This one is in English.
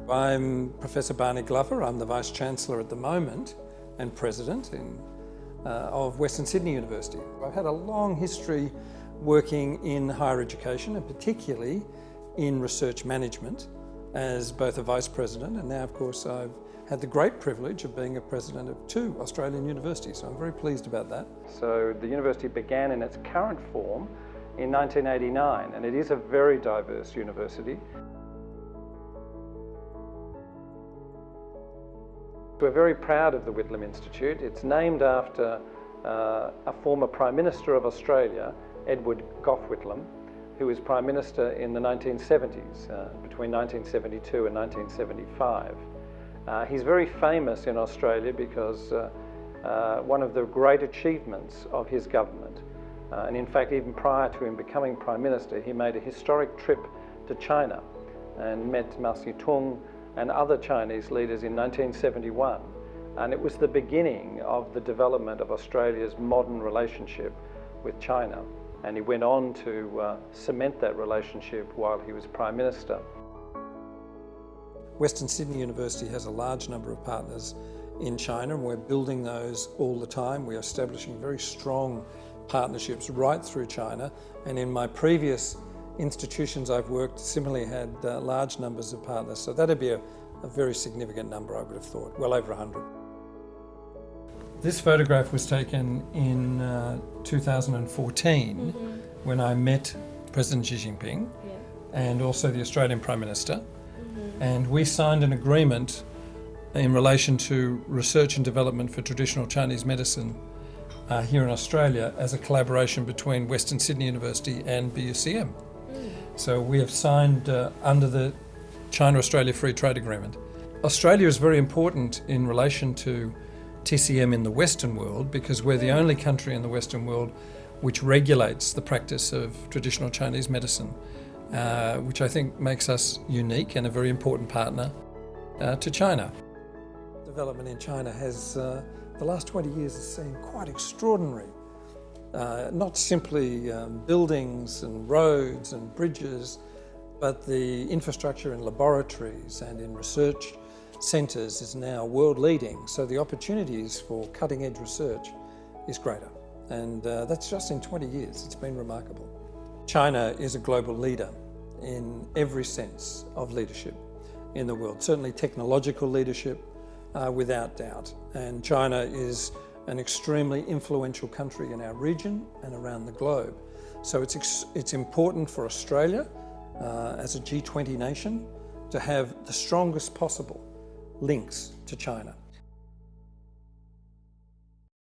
I'm Professor Barney Glover. I'm the Vice-Chancellor at the moment and President of Western Sydney University. I've had a long history working in higher education and particularly in research management as both a Vice President and now of course I've had the great privilege of being a President of 2 Australian universities, so I'm very pleased about that. So the university began in its current form in 1989 and it is a very diverse university. We're very proud of the Whitlam Institute. It's named after a former Prime Minister of Australia, Edward Gough Whitlam, who was Prime Minister in the 1970s, between 1972 and 1975. He's very famous in Australia because one of the great achievements of his government, and in fact even prior to him becoming Prime Minister, he made a historic trip to China and met Mao Zedong and other Chinese leaders in 1971. And it was the beginning of the development of Australia's modern relationship with China. And he went on to cement that relationship while he was Prime Minister. Western Sydney University has a large number of partners in China and we're building those all the time. We're establishing very strong partnerships right through China, and in my previous institutions I've worked similarly had large numbers of partners, so that'd be a very significant number, I would have thought, well over 100. This photograph was taken in 2014 when I met President Xi Jinping and also the Australian Prime Minister, and we signed an agreement in relation to research and development for traditional Chinese medicine here in Australia as a collaboration between Western Sydney University and BUCM. So we have signed under the China-Australia Free Trade Agreement. Australia is very important in relation to TCM in the Western world because we're the only country in the Western world which regulates the practice of traditional Chinese medicine, which I think makes us unique and a very important partner to China. Development in China has, the last 20 years has seen quite extraordinary. Not simply buildings and roads and bridges, but the infrastructure in laboratories and in research centres is now world leading. So the opportunities for cutting edge research is greater. And that's just in 20 years. It's been remarkable. China is a global leader in every sense of leadership in the world. Certainly technological leadership, without doubt. And China is an extremely influential country in our region and around the globe. So it's important for Australia as a G20 nation to have the strongest possible links to China.